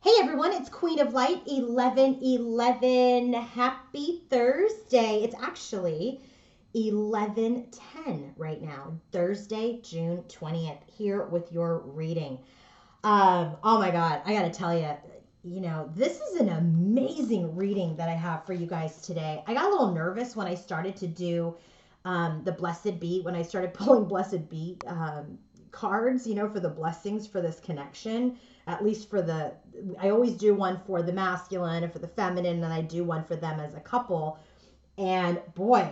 Hey everyone, it's Queen of Light 1111. Happy Thursday. It's actually 11:10 right now. Thursday, June 20th, here with your reading. Oh my God, I gotta tell you, this is an amazing reading that I have for you guys today. I got a little nervous when I started to do the Blessed Bee, when I started pulling Blessed Bee cards, for the blessings for this connection. At least I always do one for the masculine and for the feminine, and I do one for them as a couple. And boy,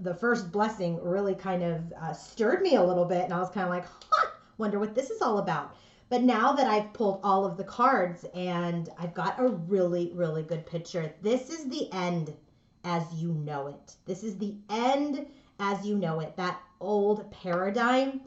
the first blessing really kind of stirred me a little bit, and I was kind of like, wonder what this is all about. But now that I've pulled all of the cards and I've got a really, really good picture, this is the end as you know it. This is the end as you know it. That old paradigm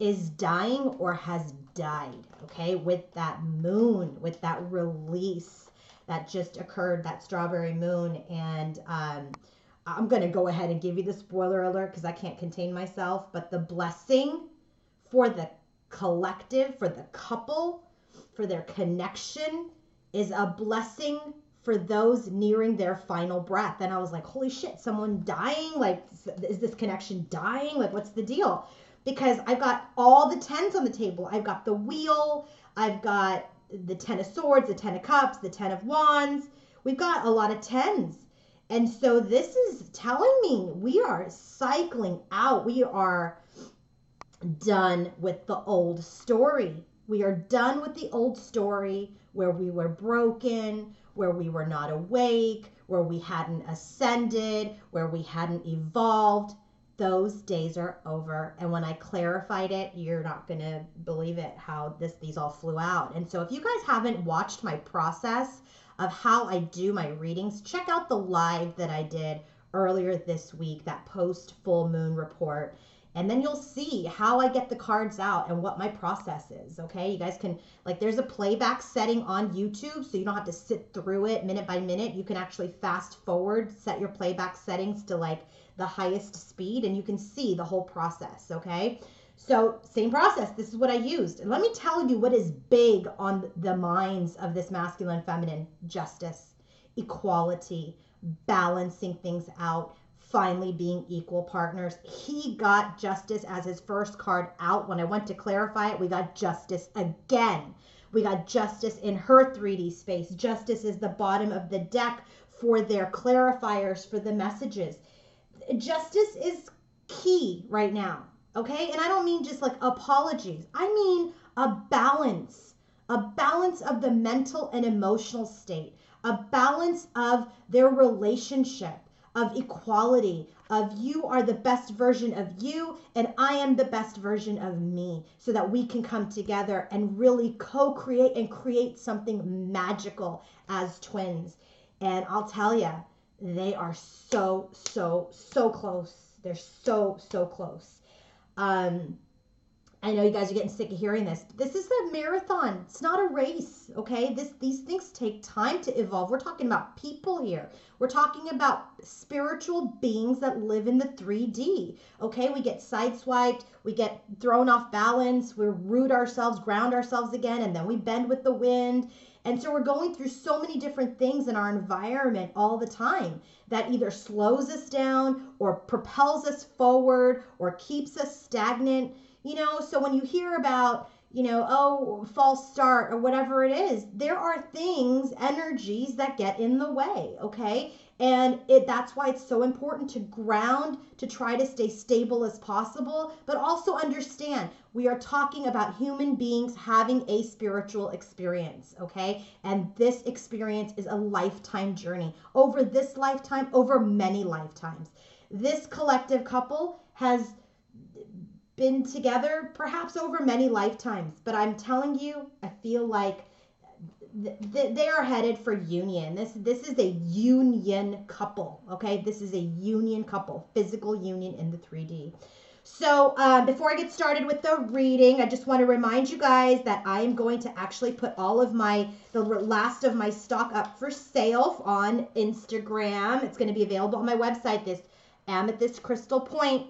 is dying or has died, okay? With that moon, with that release that just occurred, that strawberry moon. And I'm going to go ahead and give you the spoiler alert because I can't contain myself. But the blessing for the collective, for the couple, for their connection is a blessing for those nearing their final breath. And I was like, holy shit, someone dying? Like, is this connection dying? Like, what's the deal? Because I've got all the tens on the table. I've got the wheel. I've got the 10 of swords, the 10 of cups, the 10 of wands. We've got a lot of tens. And so this is telling me we are cycling out. We are done with the old story. We are done with the old story where we were broken, where we were not awake, where we hadn't ascended, where we hadn't evolved. Those days are over. And when I clarified it, you're not going to believe it, how these all flew out. And so if you guys haven't watched my process of how I do my readings, check out the live that I did earlier this week, that post full moon report. And then you'll see how I get the cards out and what my process is, okay? You guys can, there's a playback setting on YouTube, so you don't have to sit through it minute by minute. You can actually fast forward, set your playback settings to the highest speed, and you can see the whole process, okay? So same process. This is what I used. And let me tell you what is big on the minds of this masculine, feminine: justice, equality, balancing things out, finally being equal partners. He got justice as his first card out. When I went to clarify it, we got justice again. We got justice in her 3D space. Justice is the bottom of the deck for their clarifiers for the messages. Justice is key right now, okay? And I don't mean just apologies. I mean a balance of the mental and emotional state, a balance of their relationship, of equality, of you are the best version of you and I am the best version of me, so that we can come together and really co-create and create something magical as twins. And I'll tell you, they are so, so, so close. They're so, so close. I know you guys are getting sick of hearing this. This is a marathon. It's not a race, okay? These things take time to evolve. We're talking about people here. We're talking about spiritual beings that live in the 3D, okay? We get sideswiped. We get thrown off balance. We root ourselves, ground ourselves again, and then we bend with the wind. And so we're going through so many different things in our environment all the time that either slows us down or propels us forward or keeps us stagnant. So when you hear about, false start or whatever it is, there are things, energies that get in the way, okay? And that's why it's so important to ground, to try to stay stable as possible, but also understand we are talking about human beings having a spiritual experience, okay? And this experience is a lifetime journey. Over this lifetime, over many lifetimes. This collective couple has been together perhaps over many lifetimes, but I'm telling you, I feel like they are headed for union. This is a union couple, okay? This is a union couple, physical union in the 3D. So before I get started with the reading, I just want to remind you guys that I am going to actually put all of the last of my stock up for sale on Instagram. It's going to be available on my website, this amethyst crystal point,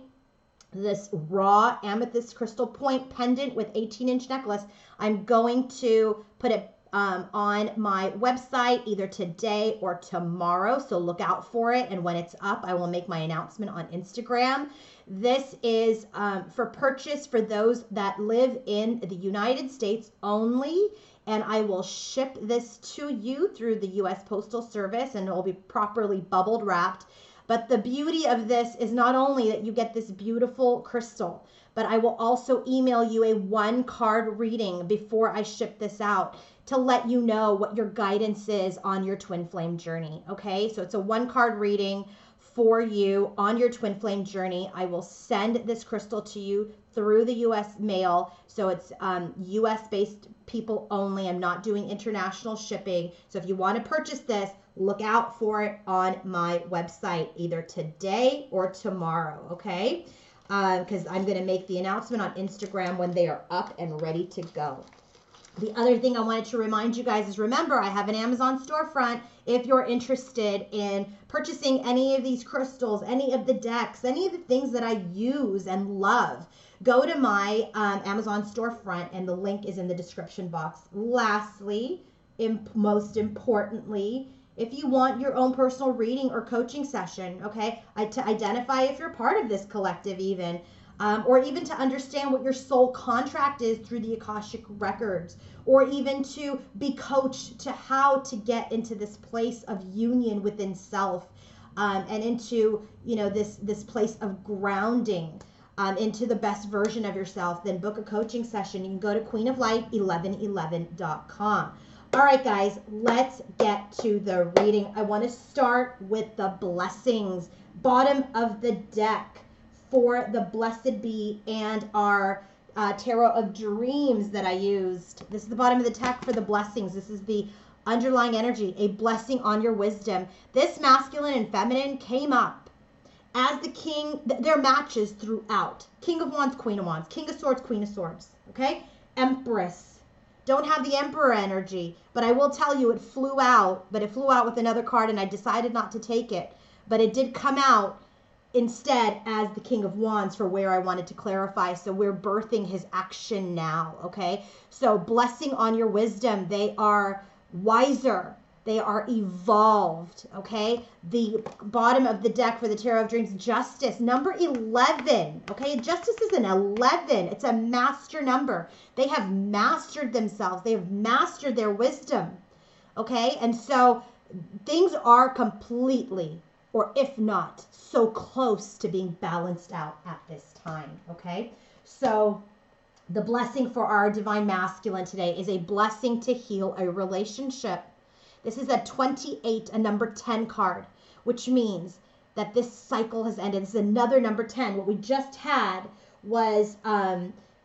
this raw amethyst crystal point pendant with 18-inch necklace. I'm going to put it on my website either today or tomorrow. So look out for it. And when it's up, I will make my announcement on Instagram. This is for purchase for those that live in the United States only. And I will ship this to you through the U.S. Postal Service, and it will be properly bubbled wrapped. But the beauty of this is not only that you get this beautiful crystal, but I will also email you a 1-card reading before I ship this out to let you know what your guidance is on your twin flame journey. Okay, so it's a 1-card reading for you on your twin flame journey. I will send this crystal to you through the U.S. mail. So it's U.S. based people only. I'm not doing international shipping. So if you want to purchase this, look out for it on my website either today or tomorrow. Okay, because I'm going to make the announcement on Instagram when they are up and ready to go. The other thing I wanted to remind you guys is, remember, I have an Amazon storefront. If you're interested in purchasing any of these crystals, any of the decks, any of the things that I use and love, go to my Amazon storefront, and the link is in the description box. Lastly, most importantly, if you want your own personal reading or coaching session, okay, to identify if you're part of this collective even, or even to understand what your soul contract is through the Akashic records, or even to be coached to how to get into this place of union within self, and into, you know, this place of grounding, into the best version of yourself, then book a coaching session. You can go to queenoflight1111.com. All right, guys, let's get to the reading. I want to start with the blessings, bottom of the deck, for the Blessed Bee and our Tarot of Dreams that I used. This is the bottom of the deck for the blessings. This is the underlying energy, a blessing on your wisdom. This masculine and feminine came up as the king, their matches throughout. King of Wands, Queen of Wands, King of Swords, Queen of Swords, okay? Empress. Don't have the Emperor energy, but I will tell you it flew out, but it flew out with another card and I decided not to take it. But it did come out instead as the King of Wands for where I wanted to clarify. So we're birthing his action now, okay? So blessing on your wisdom. They are wiser. They are evolved, okay? The bottom of the deck for the Tarot of Dreams, Justice, number 11, okay? Justice is an 11. It's a master number. They have mastered themselves. They have mastered their wisdom, okay? And so things are completely, or if not, so close to being balanced out at this time, okay? So the blessing for our divine masculine today is a blessing to heal a relationship. This is a 28, a number 10 card, which means that this cycle has ended. This is another number 10. What we just had was,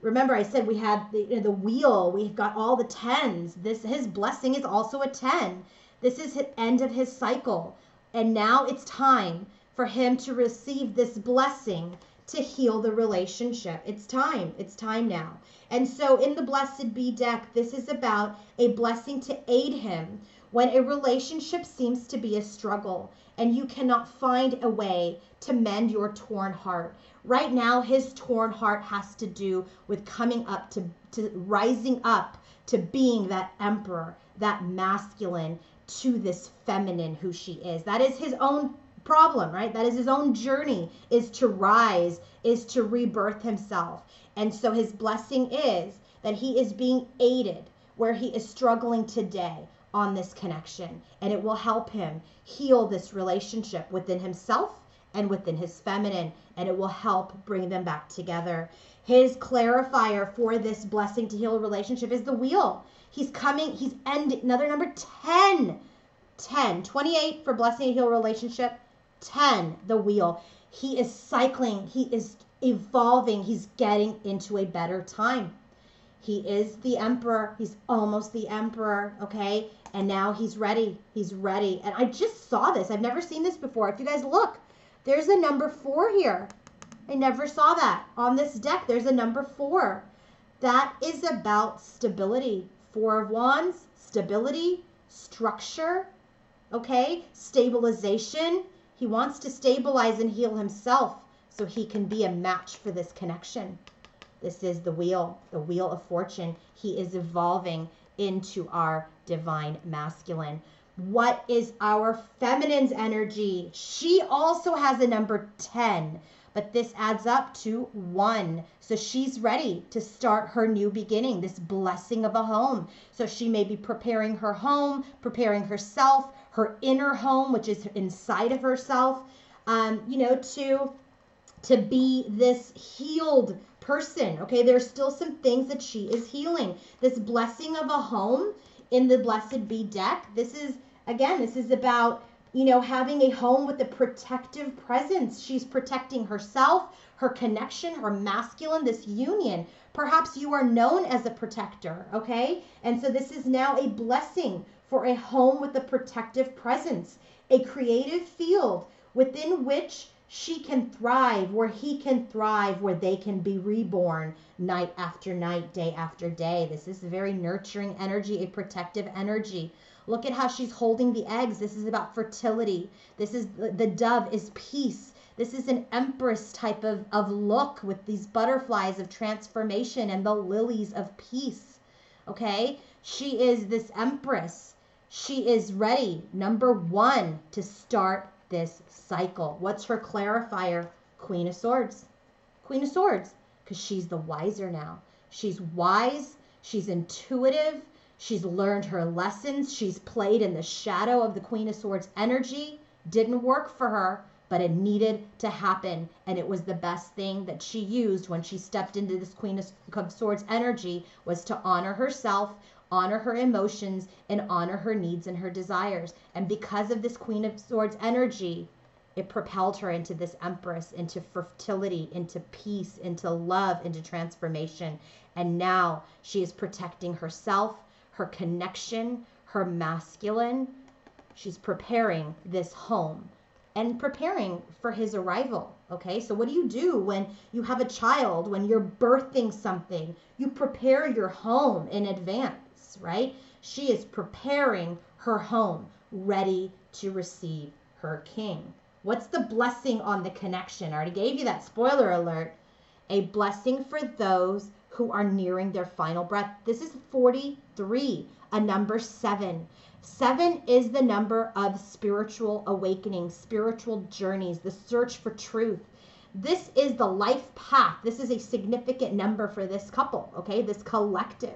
remember I said we had the wheel. We've got all the 10s. His blessing is also a 10. This is the end of his cycle. And now it's time for him to receive this blessing to heal the relationship. It's time. It's time now. And so in the Blessed Bee deck, this is about a blessing to aid him when a relationship seems to be a struggle and you cannot find a way to mend your torn heart. Right now, his torn heart has to do with coming up to rising up to being that emperor, that masculine, to this feminine who she is. That is his own problem, right? That is his own journey, is to rise, is to rebirth himself. And so his blessing is that he is being aided where he is struggling today on this connection, and it will help him heal this relationship within himself and within his feminine, and it will help bring them back together. His clarifier for this blessing to heal a relationship is the wheel. He's coming, he's ending, another number 10, 28 for blessing to heal a relationship, 10, the wheel. He is cycling, he is evolving, he's getting into a better time. He is the emperor, he's almost the emperor, okay? And now he's ready, And I just saw this, I've never seen this before. If you guys look, there's a number 4 here. I never saw that. On this deck, there's a number 4. That is about stability. 4 of Wands, stability, structure, okay? Stabilization. He wants to stabilize and heal himself so he can be a match for this connection. This is the wheel of fortune. He is evolving. into our divine masculine. What is our feminine's energy? She also has a number 10, but this adds up to 1. So she's ready to start her new beginning, this blessing of a home. So she may be preparing her home, preparing herself, her inner home, which is inside of herself, to be this healed person. Okay, there's still some things that she is healing. This blessing of a home in the Blessed Be deck, this is about, having a home with a protective presence. She's protecting herself, her connection, her masculine, this union. Perhaps you are known as a protector, okay? And so this is now a blessing for a home with a protective presence, a creative field within which she can thrive, where he can thrive, where they can be reborn night after night, day after day. This is a very nurturing energy, a protective energy. Look at how she's holding the eggs. This is about fertility. This is the dove is peace. This is an empress type of look with these butterflies of transformation and the lilies of peace. Okay? She is this empress. She is ready, number 1, to start this cycle. What's her clarifier? Queen of Swords. Queen of Swords, because she's the wiser now. She's wise. She's intuitive. She's learned her lessons. She's played in the shadow of the Queen of Swords energy. Didn't work for her, but it needed to happen. And it was the best thing that she used when she stepped into this Queen of Swords energy, was to honor herself, honor her emotions, and honor her needs and her desires. And because of this Queen of Swords energy, it propelled her into this empress, into fertility, into peace, into love, into transformation. And now she is protecting herself, her connection, her masculine. She's preparing this home and preparing for his arrival. Okay, so what do when you have a child, when you're birthing something? You prepare your home in advance, right? She is preparing her home, ready to receive her king. What's the blessing on the connection? I already gave you that spoiler alert. A blessing for those who are nearing their final breath. This is 43, a number 7. 7 is the number of spiritual awakening, spiritual journeys, the search for truth. This is the life path. This is a significant number for this couple, okay? This collective.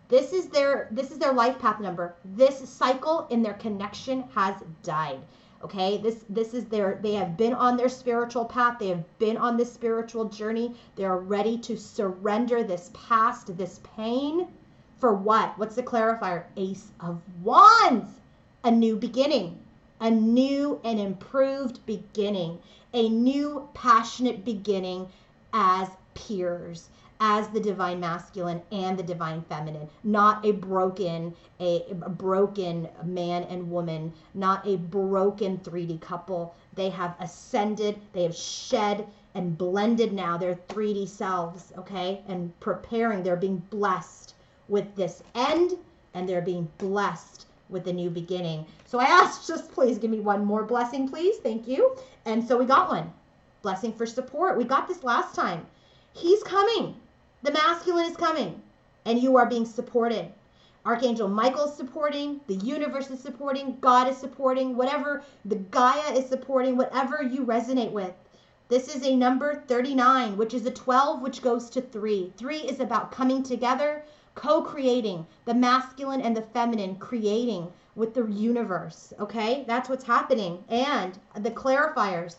This is their life path number. This cycle in their connection has died. Okay, this is they have been on their spiritual path. They have been on this spiritual journey. They are ready to surrender this past, this pain. For what? What's the clarifier? Ace of Wands. A new beginning. A new and improved beginning. A new passionate beginning as peers, as the divine masculine and the divine feminine, not a broken man and woman, not a broken 3D couple. They have ascended, they have shed and blended now their 3D selves, okay, and preparing. They're being blessed with this end, and they're being blessed with the new beginning. So I asked, just please give me one more blessing, please. Thank you. And so we got one. Blessing for support. We got this last time. He's coming. The masculine is coming, and you are being supported. Archangel Michael is supporting, the universe is supporting, God is supporting, whatever the Gaia is supporting, whatever you resonate with. This is a number 39, which is a 12, which goes to 3. 3 is about coming together, co-creating, the masculine and the feminine creating with the universe, okay? That's what's happening. And the clarifiers,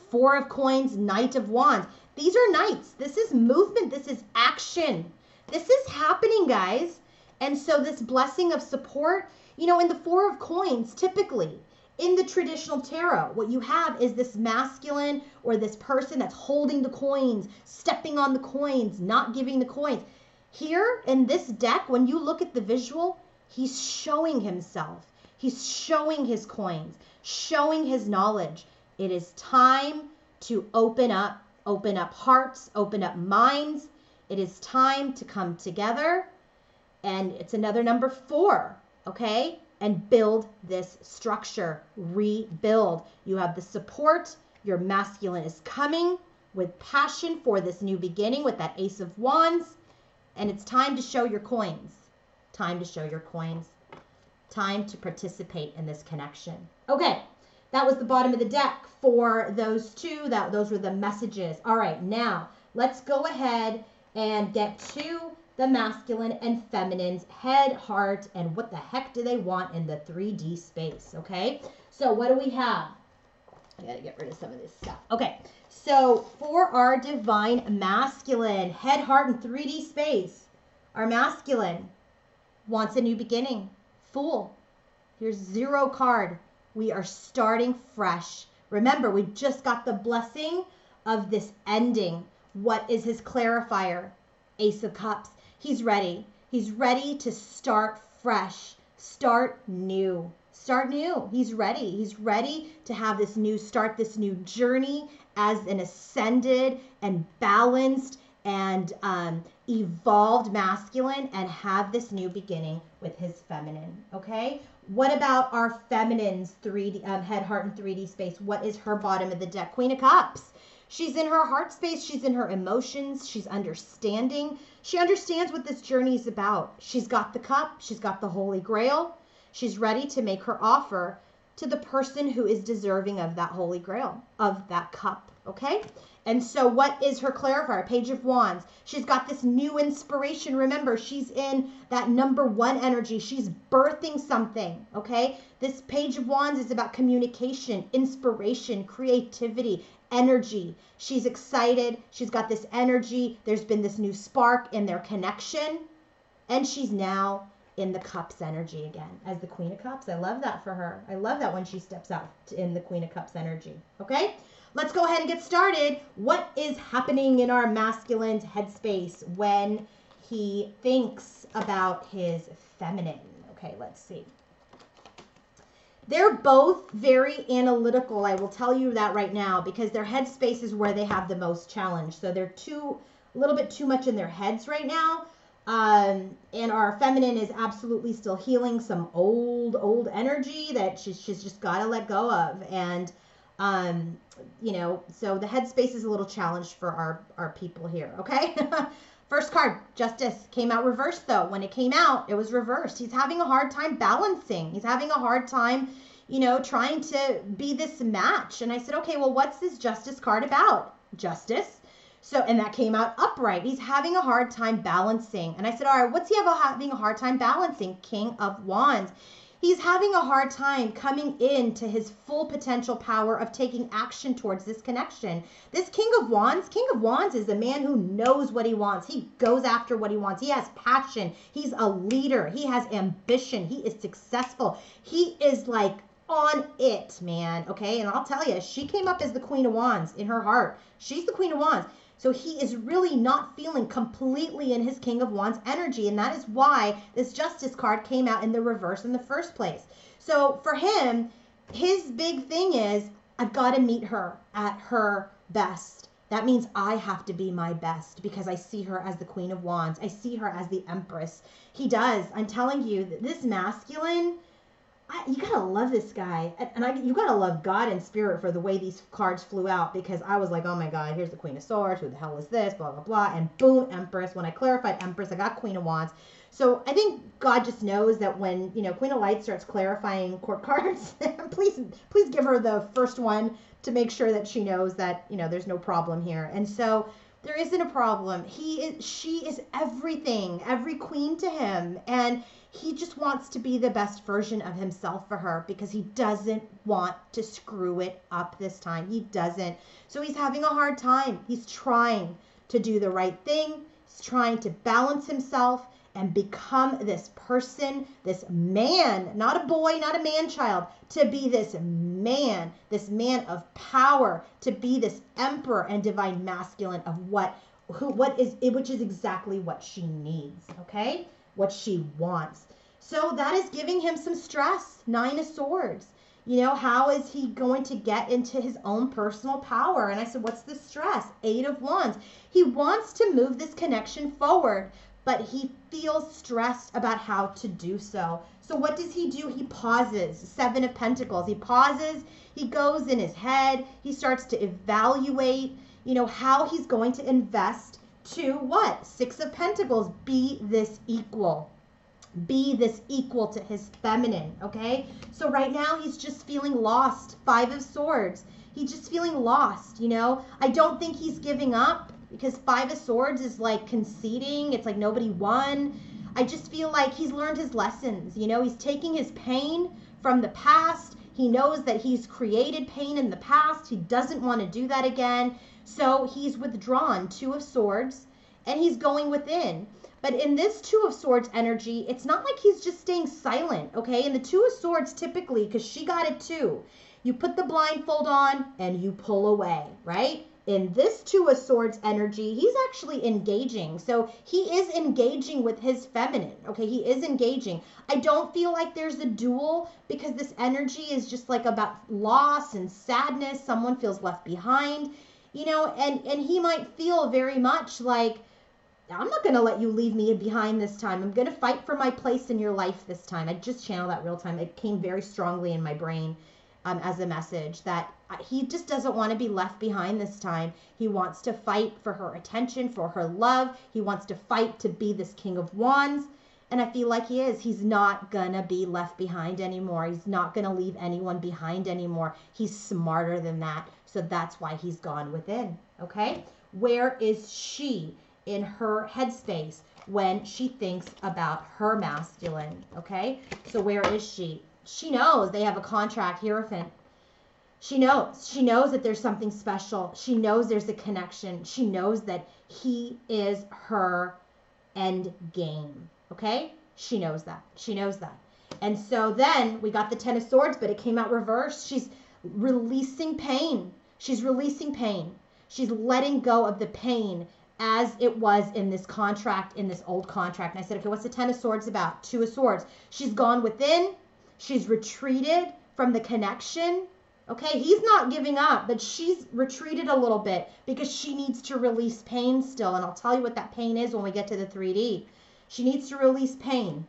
4 of Coins, Knight of Wands. These are knights. This is movement. This is action. This is happening, guys. And so this blessing of support, in the 4 of Coins, typically in the traditional tarot, what you have is this masculine or this person that's holding the coins, stepping on the coins, not giving the coins. Here in this deck, when you look at the visual, he's showing himself. He's showing his coins, showing his knowledge. It is time to open up hearts, open up minds. It is time to come together. And it's another number 4, okay? And build this structure, rebuild. You have the support. Your masculine is coming with passion for this new beginning with that Ace of Wands. And it's time to show your coins. Time to show your coins. Time to participate in this connection. Okay, that was the bottom of the deck for those two. Those were the messages. All right, now let's go ahead and get to the masculine and feminine's head, heart, and what the heck do they want in the 3D space, okay? So what do we have? I gotta get rid of some of this stuff. Okay, so for our divine masculine, head, heart, and 3D space, our masculine wants a new beginning. Fool. Here's 0 card. We are starting fresh. Remember, we just got the blessing of this ending. What is his clarifier? Ace of Cups. He's ready. He's ready to start fresh. Start new. Start new. He's ready. He's ready to have this new start, this new journey as an ascended and balanced and evolved masculine, and have this new beginning with his feminine. Okay, what about our feminine's 3D head, heart, and 3D space? What is her bottom of the deck? Queen of Cups. She's in her heart space. She's in her emotions. She's understanding. She understands what this journey is about. She's got the cup. She's got the Holy Grail. She's ready to make her offer to the person who is deserving of that Holy Grail, of that cup. Okay? And so what is her clarifier? Page of Wands. She's got this new inspiration. Remember, she's in that number 1 energy. She's birthing something, okay? This Page of Wands is about communication, inspiration, creativity, energy. She's excited. She's got this energy. There's been this new spark in their connection. And she's now in the Cups energy again as the Queen of Cups. I love that for her. I love that when she steps out in the Queen of Cups energy, okay? Let's go ahead and get started. What is happening in our masculine's headspace when he thinks about his feminine? Okay, let's see. They're both very analytical. I will tell you that right now, because their headspace is where they have the most challenge. So they're a little bit too much in their heads right now. And our feminine is absolutely still healing some old energy that she's just got to let go of. And you know, so the headspace is a little challenged for our people here, okay? First card, Justice, came out reversed though. When it came out, it was reversed. He's having a hard time balancing. He's having a hard time, you know, trying to be this match. And I said, okay, well, what's this Justice card about? Justice. So, and that came out upright. He's having a hard time balancing. And I said, all right, what's he having a hard time balancing? King of Wands. He's having a hard time coming into his full potential power of taking action towards this connection. This King of Wands is a man who knows what he wants. He goes after what he wants. He has passion. He's a leader. He has ambition. He is successful. He is like on it, man. Okay, and I'll tell you, she came up as the Queen of Wands in her heart. She's the Queen of Wands. So he is really not feeling completely in his King of Wands energy. And that is why this Justice card came out in the reverse in the first place. So for him, his big thing is, I've got to meet her at her best. That means I have to be my best because I see her as the Queen of Wands. I see her as the Empress. He does. I'm telling you, this masculine, you gotta love this guy, and you gotta love God and spirit for the way these cards flew out, because I was like, oh my God, here's the Queen of Swords, who the hell is this, blah, blah, blah, and boom, Empress. When I clarified Empress, I got Queen of Wands. So I think God just knows that when, you know, Queen of Light starts clarifying court cards, please give her the first one to make sure that she knows that, you know, there's no problem here. And so there isn't a problem. She is everything, every queen to him, and he just wants to be the best version of himself for her because he doesn't want to screw it up this time. He doesn't. So he's having a hard time. He's trying to do the right thing. He's trying to balance himself and become this person, this man, not a boy, not a man-child, to be this man of power, to be this emperor and divine masculine of which is exactly what she needs, okay? What she wants. So that is giving him some stress. 9 of Swords. You know, how is he going to get into his own personal power? And I said, what's the stress? 8 of Wands. He wants to move this connection forward, but he feels stressed about how to do so. So what does he do? He pauses. 7 of Pentacles. He pauses. He goes in his head. He starts to evaluate, you know, how he's going to invest to what? 6 of Pentacles, be this equal. be this equal to his feminine, okay? So right now he's just feeling lost. 5 of Swords. He's just feeling lost, you know? I don't think he's giving up because 5 of Swords is like conceding. It's like nobody won. I just feel like he's learned his lessons, you know? He's taking his pain from the past. He knows that he's created pain in the past. He doesn't want to do that again. So he's withdrawn. 2 of Swords, and he's going within. But in this 2 of Swords energy, it's not like he's just staying silent, okay? In the 2 of Swords, typically, because she got it too, you put the blindfold on and you pull away, right? In this 2 of Swords energy, he's actually engaging. So he is engaging with his feminine, okay? He is engaging. I don't feel like there's a duel because this energy is just like about loss and sadness. Someone feels left behind, you know, and he might feel very much like, I'm not going to let you leave me behind this time. I'm going to fight for my place in your life this time. I just channeled that real time. It came very strongly in my brain as a message that he just doesn't want to be left behind this time. He wants to fight for her attention, for her love. He wants to fight to be this King of Wands. And I feel like he is. He's not going to be left behind anymore. He's not going to leave anyone behind anymore. He's smarter than that. So that's why he's gone within. Okay? Where is she in her headspace when she thinks about her masculine? Okay? So where is she? She knows they have a contract, Hierophant. She knows that there's something special. She knows there's a connection. She knows that he is her end game. Okay? She knows that. She knows that. And so then we got the 10 of Swords, but it came out reversed. She's releasing pain. She's releasing pain. She's letting go of the pain as it was in this contract, in this old contract. And I said, okay, what's the 10 of Swords about? 2 of Swords. She's gone within. She's retreated from the connection. Okay, he's not giving up, but she's retreated a little bit because she needs to release pain still. And I'll tell you what that pain is when we get to the 3D. She needs to release pain.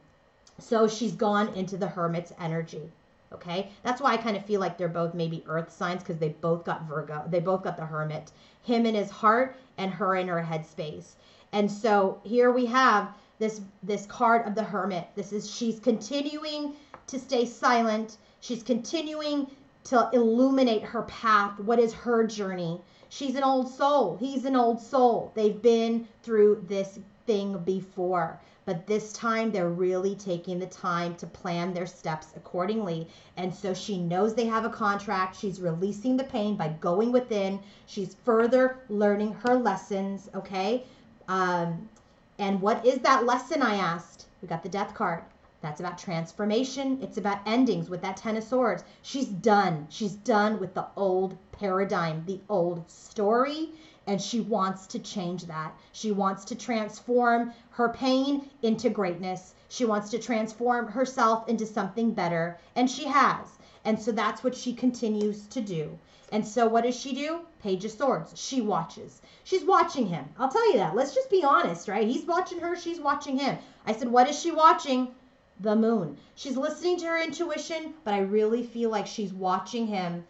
So she's gone into the Hermit's energy. Okay, that's why I kind of feel like they're both maybe earth signs because they both got Virgo. They both got the Hermit. Him in his heart and her in her headspace. And so here we have this card of the Hermit. She's continuing to stay silent. She's continuing to illuminate her path. What is her journey? She's an old soul. He's an old soul. They've been through this thing before. But this time they're really taking the time to plan their steps accordingly. And so she knows they have a contract. She's releasing the pain by going within. She's further learning her lessons, okay? And what is that lesson, I asked? We got the Death card. That's about transformation. It's about endings with that 10 of Swords. She's done. She's done with the old paradigm, the old story, and she wants to change that. She wants to transform her pain into greatness. She wants to transform herself into something better, and she has. And so that's what she continues to do. And so what does she do? Page of Swords. She watches. She's watching him. I'll tell you that. Let's just be honest, right? He's watching her. She's watching him. I said, what is she watching? The moon. She's listening to her intuition, but I really feel like she's watching him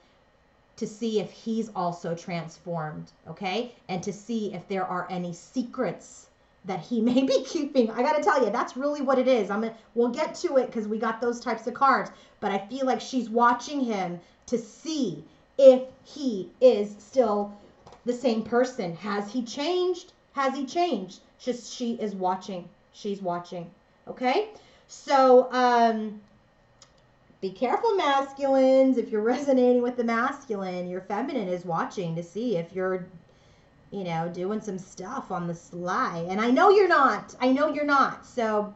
to see if he's also transformed, okay? And to see if there are any secrets that he may be keeping. I got to tell you, that's really what it is. We'll get to it because we got those types of cards, but I feel like she's watching him to see if he is still the same person. Has he changed? Has he changed? Just she is watching. She's watching, okay? So, be careful, masculines. If you're resonating with the masculine, your feminine is watching to see if you're, you know, doing some stuff on the sly. And I know you're not. I know you're not. So,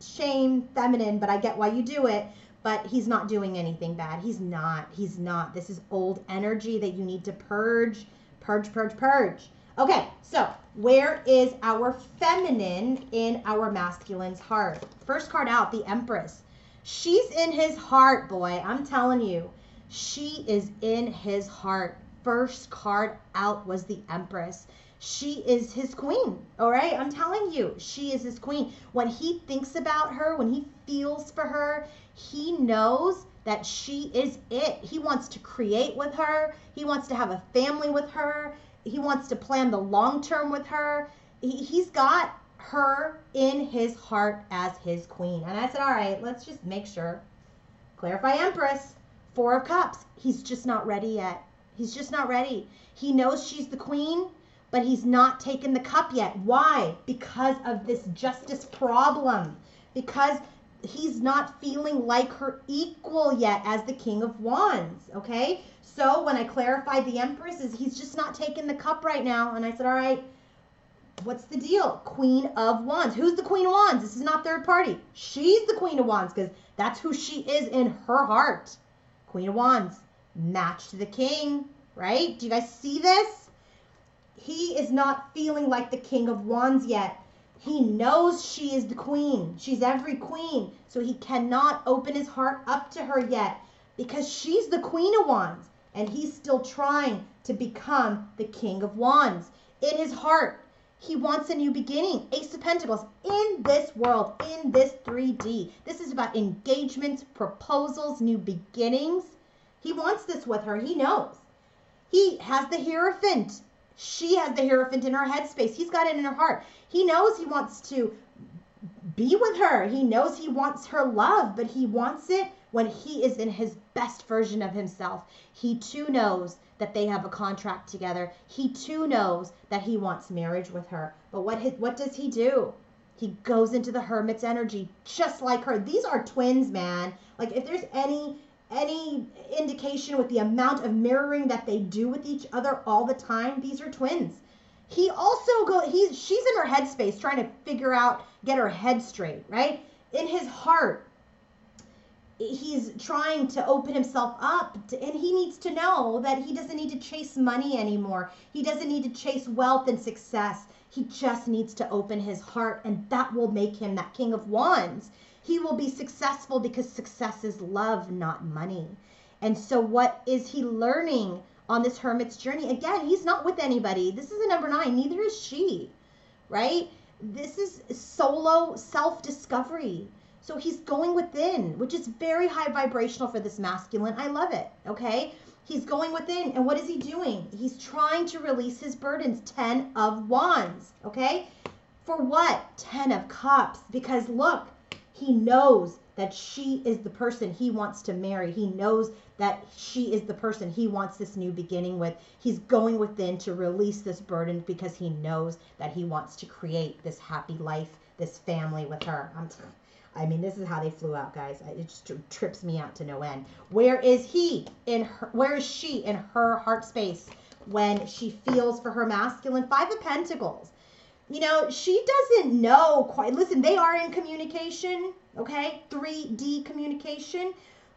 shame, feminine, but I get why you do it. But he's not doing anything bad. He's not. He's not. This is old energy that you need to purge, purge, purge, purge. Okay, so where is our feminine in our masculine's heart? First card out, the Empress. She's in his heart, boy. I'm telling you. She is in his heart. First card out was the Empress. She is his queen, all right? I'm telling you, she is his queen. When he thinks about her, when he feels for her, he knows that she is it. He wants to create with her. He wants to have a family with her. He wants to plan the long term with her. He's got her in his heart as his queen. And I said, all right, let's just make sure. Clarify Empress, 4 of Cups. He's just not ready yet. He's just not ready. He knows she's the queen, but he's not taken the cup yet. Why? Because of this justice problem. Because he's not feeling like her equal yet as the King of Wands, okay? So when I clarified the Empress, is he's just not taking the cup right now. And I said, all right, what's the deal? Queen of Wands. Who's the Queen of Wands? This is not third party. She's the Queen of Wands because that's who she is in her heart. Queen of Wands. Match to the King, right? Do you guys see this? He is not feeling like the King of Wands yet. He knows she is the queen. She's every queen. So he cannot open his heart up to her yet because she's the Queen of Wands. And he's still trying to become the King of Wands. In his heart, he wants a new beginning. Ace of Pentacles. In this world, in this 3D. This is about engagements, proposals, new beginnings. He wants this with her. He knows. He has the Hierophant. She has the Hierophant in her headspace. He's got it in her heart. He knows he wants to be with her. He knows he wants her love, but he wants it when he is in his best version of himself. He too knows that they have a contract together. He too knows that he wants marriage with her. But what does he do? He goes into the Hermit's energy just like her. These are twins, man. Like if there's any indication with the amount of mirroring that they do with each other all the time, these are twins. He also she's in her headspace trying to figure out, get her head straight, right? In his heart, he's trying to open himself up and he needs to know that he doesn't need to chase money anymore. He doesn't need to chase wealth and success. He just needs to open his heart, and that will make him that King of Wands. He will be successful because success is love, not money. And so what is he learning on this Hermit's journey? Again, he's not with anybody. This is a number 9. Neither is she, right? This is solo self-discovery. So he's going within, which is very high vibrational for this masculine. I love it, okay? He's going within, and what is he doing? He's trying to release his burdens. 10 of Wands, okay? For what? 10 of Cups. Because look, he knows that she is the person he wants to marry. He knows that she is the person he wants this new beginning with. He's going within to release this burden because he knows that he wants to create this happy life, this family with her. I mean, this is how they flew out, guys. It just trips me out to no end. Where is he in her, where is she in her heart space when she feels for her masculine? 5 of Pentacles. You know, she doesn't know quite. Listen, they are in communication, okay? 3D communication.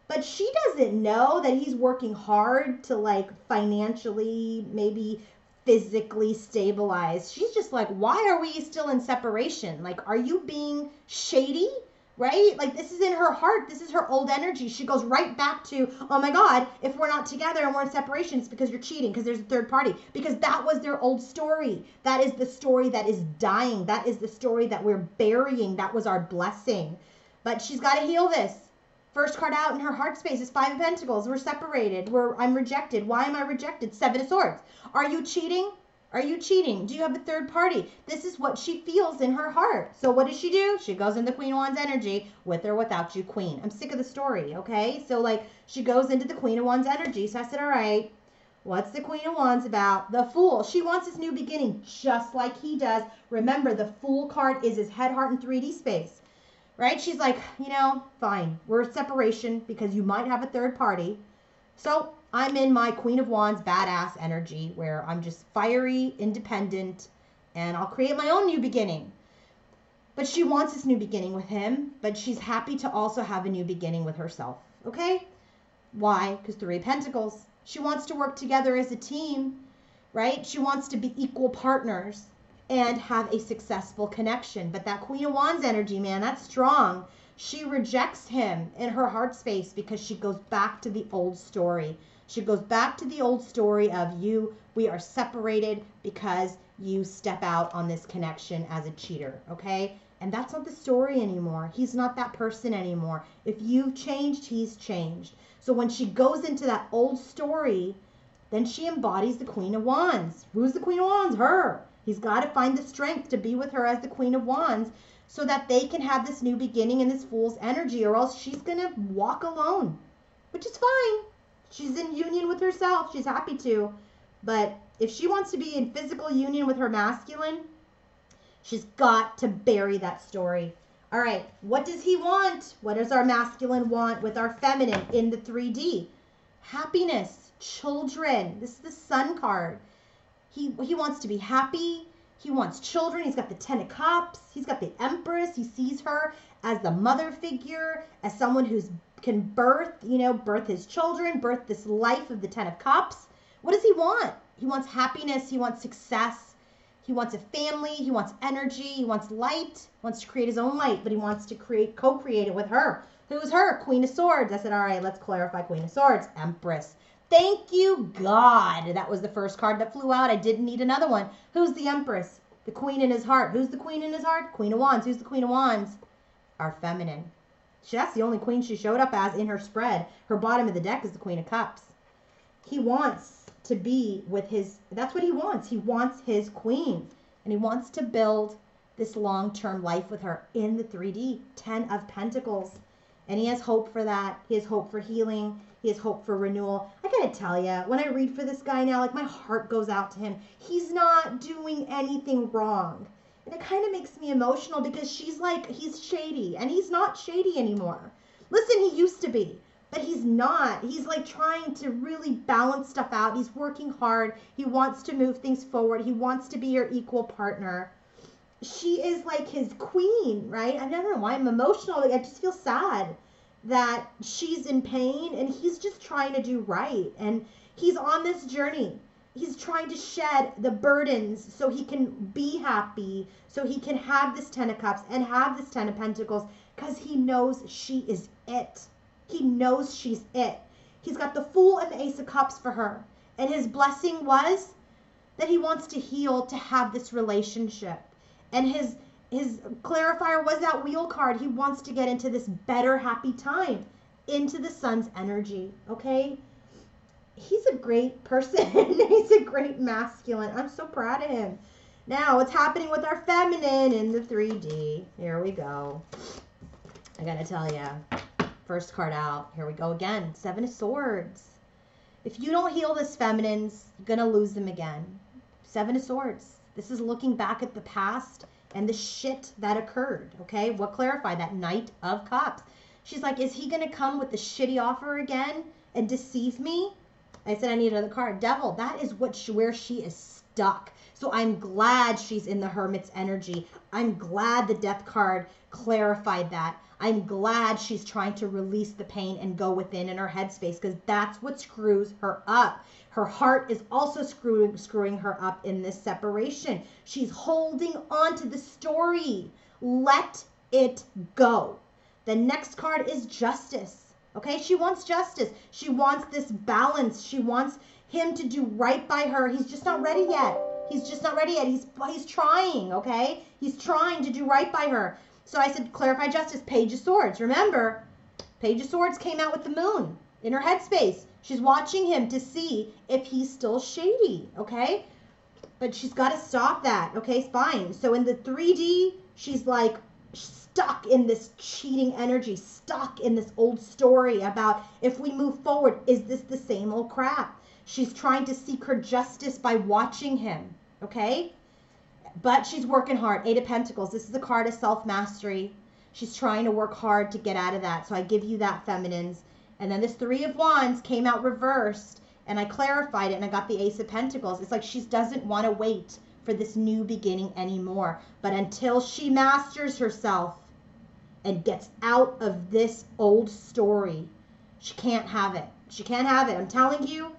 But she doesn't know that he's working hard to, like, financially, maybe physically stabilize. She's just like, why are we still in separation? Like, are you being shady? Right? Like, this is in her heart. This is her old energy. She goes right back to, oh my God, if we're not together and we're in separation, it's because you're cheating, because there's a third party. Because that was their old story. That is the story that is dying. That is the story that we're burying. That was our blessing. But she's got to heal this. First card out in her heart space is 5 of Pentacles. We're separated. I'm rejected. Why am I rejected? 7 of Swords. Are you cheating? Are you cheating? Do you have a third party? This is what she feels in her heart. So what does she do? She goes into Queen of Wands energy, with or without you, Queen. I'm sick of the story, okay? So, like, she goes into the Queen of Wands energy. So I said, all right, what's the Queen of Wands about? The Fool. She wants this new beginning just like he does. Remember, the Fool card is his head, heart, and 3D space, right? She's like, you know, fine. We're in separation because you might have a third party. So I'm in my Queen of Wands badass energy where I'm just fiery, independent, and I'll create my own new beginning. But she wants this new beginning with him, but she's happy to also have a new beginning with herself, okay? Why? Because 3 of Pentacles. She wants to work together as a team, right? She wants to be equal partners and have a successful connection. But that Queen of Wands energy, man, that's strong. She rejects him in her heart space because she goes back to the old story. She goes back to the old story of we are separated because you step out on this connection as a cheater, okay? And that's not the story anymore. He's not that person anymore. If you've changed, he's changed. So when she goes into that old story, then she embodies the Queen of Wands. Who's the Queen of Wands? Her. He's got to find the strength to be with her as the Queen of Wands so that they can have this new beginning in this Fool's energy, or else she's going to walk alone, which is fine. She's in union with herself. She's happy to. But if she wants to be in physical union with her masculine, she's got to bury that story. All right, what does he want? What does our masculine want with our feminine in the 3D? Happiness, children. This is the Sun card. He wants to be happy. He wants children. He's got the 10 of Cups. He's got the Empress. He sees her as the mother figure, as someone who's can birth, birth his children, birth this life of the 10 of Cups. What does he want? He wants happiness. He wants success. He wants a family. He wants energy. He wants light. He wants to create his own light, but he wants to co-create it with her. Who's her? Queen of Swords. I said, all right, let's clarify Queen of Swords. Empress. Thank you, God. That was the first card that flew out. I didn't need another one. Who's the Empress? The Queen in his heart. Who's the Queen in his heart? Queen of Wands. Who's the Queen of Wands? Our feminine. That's the only queen she showed up as in her spread. Her bottom of the deck is the Queen of Cups. He wants to be with that's what he wants. He wants his queen. And he wants to build this long-term life with her in the 3D. 10 of Pentacles. And he has hope for that. He has hope for healing. He has hope for renewal. I gotta tell you, when I read for this guy now, my heart goes out to him. He's not doing anything wrong. And it kind of makes me emotional because she's like, he's shady. And he's not shady anymore. Listen, he used to be. But he's not. He's trying to really balance stuff out. He's working hard. He wants to move things forward. He wants to be your equal partner. She is his queen, right? I don't know why I'm emotional. I just feel sad that she's in pain and he's just trying to do right. And he's on this journey. He's trying to shed the burdens so he can be happy, so he can have this 10 of Cups and have this 10 of Pentacles because he knows she is it. He knows she's it. He's got the Fool and the Ace of Cups for her. And his blessing was that he wants to heal to have this relationship. And his clarifier was that Wheel card. He wants to get into this better, happy time, into the Sun's energy, okay? He's a great person. He's a great masculine. I'm so proud of him. Now, what's happening with our feminine in the 3D? Here we go. I gotta tell you. First card out. Here we go again. 7 of Swords. If you don't heal this feminines, you're gonna lose them again. 7 of Swords. This is looking back at the past and the shit that occurred, okay? What clarified? That Knight of Cups. She's like, is he gonna come with the shitty offer again and deceive me? I said, I need another card. Devil. That is where she is stuck. So I'm glad she's in the Hermit's energy. I'm glad the Death card clarified that. I'm glad she's trying to release the pain and go within in her headspace because that's what screws her up. Her heart is also screwing her up in this separation. She's holding on to the story. Let it go. The next card is Justice. Okay, she wants justice. She wants this balance. She wants him to do right by her. He's just not ready yet. He's just not ready yet. He's trying, okay? He's trying to do right by her. So I said, clarify justice, Page of Swords. Remember, Page of Swords came out with the moon in her headspace. She's watching him to see if he's still shady, okay? But she's got to stop that, okay? Fine. So in the 3D, she's stuck in this cheating energy, stuck in this old story about if we move forward, is this the same old crap? She's trying to seek her justice by watching him, okay? But she's working hard. 8 of Pentacles. This is the card of self-mastery. She's trying to work hard to get out of that. So I give you that, feminines. And then this 3 of Wands came out reversed. And I clarified it and I got the Ace of Pentacles. It's like she doesn't want to wait for this new beginning anymore. But until she masters herself and gets out of this old story, she can't have it. She can't have it. I'm telling you.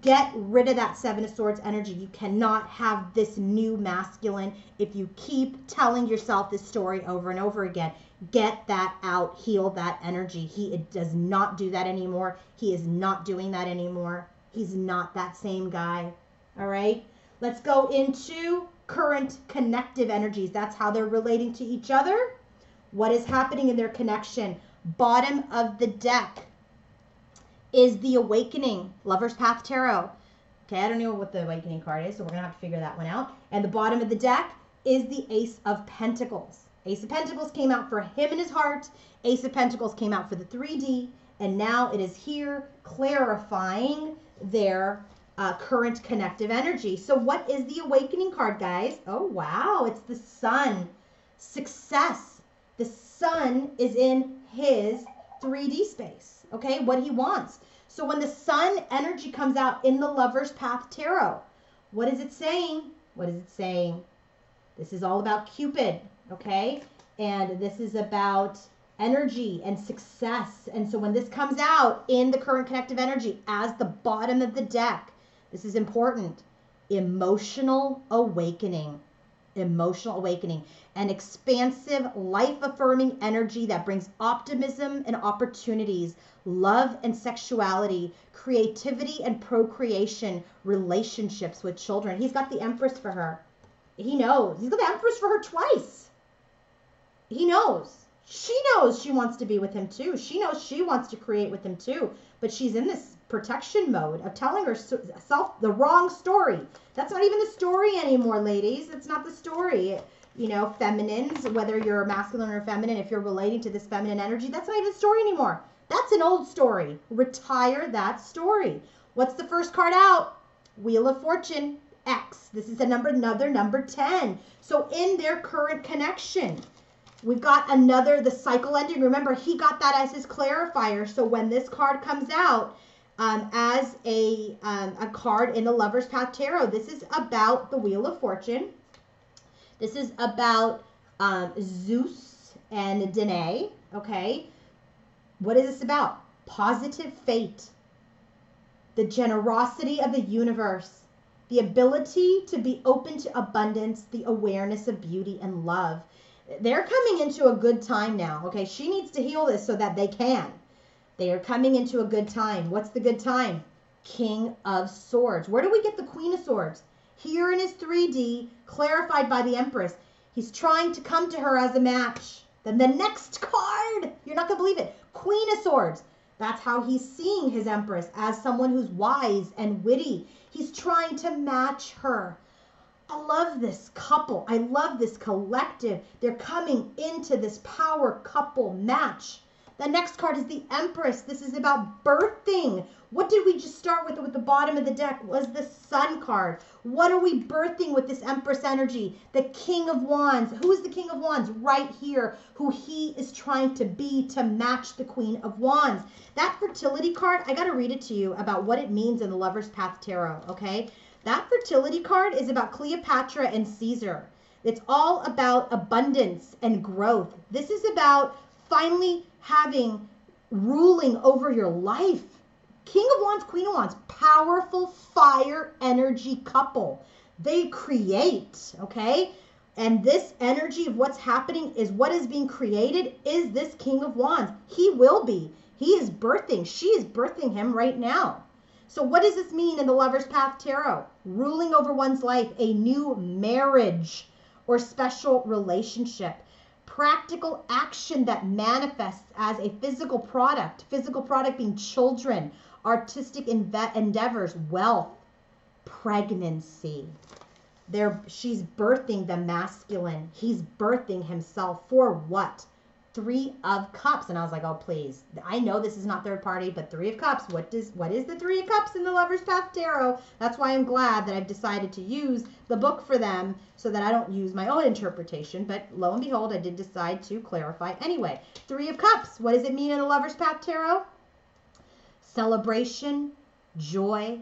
Get rid of that 7 of Swords energy. You cannot have this new masculine if you keep telling yourself this story over and over again. Get that out. Heal that energy. He does not do that anymore. He is not doing that anymore. He's not that same guy. All right? Let's go into current connective energies. That's how they're relating to each other. What is happening in their connection? Bottom of the deck is the Awakening, Lover's Path Tarot. Okay, I don't know what the awakening card is, so we're going to have to figure that one out. And the bottom of the deck is the Ace of Pentacles. Ace of Pentacles came out for him and his heart. Ace of Pentacles came out for the 3D. And now it is here clarifying their current connective energy. So what is the awakening card, guys? Oh, wow. It's the Sun. Success. The Sun is in his 3D space. Okay, what he wants. So when the Sun energy comes out in the Lover's Path Tarot, what is it saying? What is it saying? This is all about Cupid, okay? And this is about energy and success. And so when this comes out in the current connective energy as the bottom of the deck, this is important. Emotional awakening. Emotional awakening. An expansive, life-affirming energy that brings optimism and opportunities, love and sexuality, creativity and procreation, relationships with children. He's got the Empress for her. He knows. He's got the Empress for her twice. He knows. She knows she wants to be with him too. She knows she wants to create with him too. But she's in this protection mode of telling herself the wrong story. That's not even the story anymore, ladies. It's not the story. You know, feminines, whether you're masculine or feminine, if you're relating to this feminine energy, that's not even the story anymore. That's an old story. Retire that story. What's the first card out? Wheel of Fortune, X. This is another number 10. So in their current connection, we've got the cycle ending. Remember, he got that as his clarifier. So when this card comes out as a card in the Lover's Path Tarot, this is about the Wheel of Fortune. This is about Zeus and Danae, okay? What is this about? Positive fate, the generosity of the universe, the ability to be open to abundance, the awareness of beauty and love. They're coming into a good time now, okay? She needs to heal this so that they can. They are coming into a good time. What's the good time? King of Swords. Where do we get the Queen of Swords? Here in his 3D, clarified by the Empress. He's trying to come to her as a match. Then the next card, you're not going to believe it, Queen of Swords. That's how he's seeing his Empress, as someone who's wise and witty. He's trying to match her. I love this couple. I love this collective. They're coming into this power couple match. The next card is the Empress. This is about birthing. What did we just start with the bottom of the deck? Was the Sun card. What are we birthing with this Empress energy? The King of Wands. Who is the King of Wands? Right here, who he is trying to be to match the Queen of Wands. That fertility card, I got to read it to you about what it means in the Lover's Path Tarot, okay? That fertility card is about Cleopatra and Caesar. It's all about abundance and growth. This is about finally ruling over your life. King of Wands, Queen of Wands, powerful fire energy couple. They create, okay? And this energy of what's happening is what is being created is this King of Wands. He will be. He is birthing. She is birthing him right now. So what does this mean in the Lover's Path Tarot? Ruling over one's life, a new marriage or special relationship. Practical action that manifests as a physical product being children, artistic endeavors, wealth, pregnancy. She's birthing the masculine. He's birthing himself for what? 3 of Cups. And I was like, oh, please. I know this is not third party, but 3 of Cups. What is the 3 of Cups in the Lover's Path Tarot? That's why I'm glad that I've decided to use the book for them so that I don't use my own interpretation. But lo and behold, I did decide to clarify anyway. 3 of Cups. What does it mean in the Lover's Path Tarot? Celebration, joy,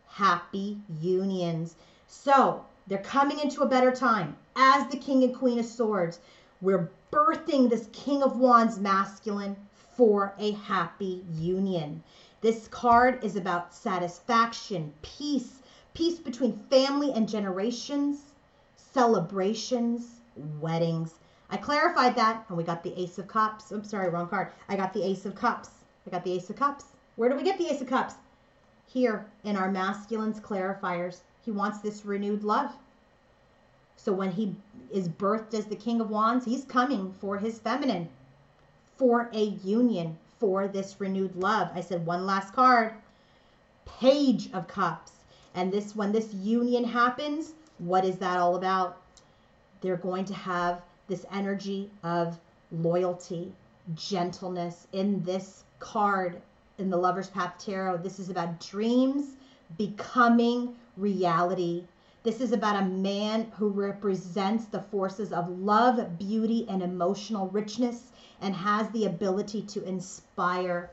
happy unions. So they're coming into a better time as the King and Queen of Swords. We're birthing this King of Wands masculine for a happy union. This card is about satisfaction, peace between family and generations, celebrations, weddings. I clarified that, and we got the Ace of Cups. I'm sorry, wrong card. I got the Ace of Cups. Where do we get the Ace of Cups? Here in our masculine's clarifiers. He wants this renewed love. So when he is birthed as the King of Wands, he's coming for his feminine, for a union, for this renewed love. I said one last card, Page of Cups. And when this union happens, what is that all about? They're going to have this energy of loyalty, gentleness. In this card, in the Lover's Path Tarot, this is about dreams becoming reality. This is about a man who represents the forces of love, beauty, and emotional richness, and has the ability to inspire.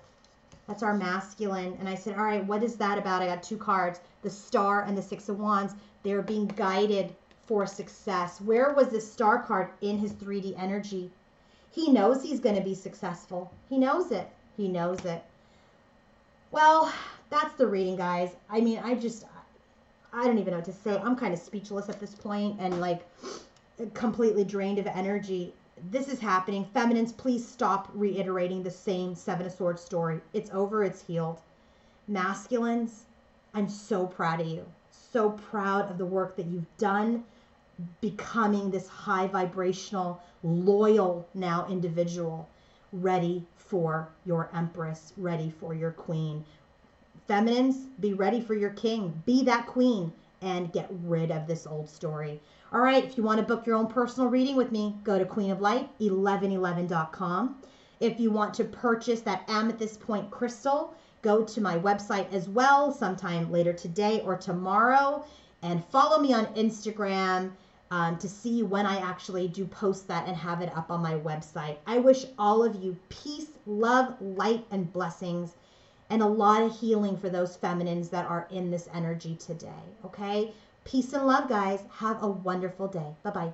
That's our masculine. And I said, all right, what is that about? I got two cards, the Star and the Six of Wands. They're being guided for success. Where was this Star card in his 3D energy? He knows he's going to be successful. He knows it. He knows it. Well, that's the reading, guys. I mean, I don't even know what to say. I'm kind of speechless at this point and like completely drained of energy. This is happening. Feminines, please stop reiterating the same Seven of Swords story. It's over. It's healed. Masculines, I'm so proud of you. So proud of the work that you've done, becoming this high vibrational, loyal now individual, ready for your empress, ready for your queen. Feminines, be ready for your king. Be that queen and get rid of this old story. All right, if you want to book your own personal reading with me, go to queenoflight1111.com. If you want to purchase that amethyst point crystal, go to my website as well sometime later today or tomorrow, and follow me on Instagram to see when I actually do post that and have it up on my website. I wish all of you peace, love, light, and blessings, and a lot of healing for those feminines that are in this energy today, okay? Peace and love, guys. Have a wonderful day. Bye-bye.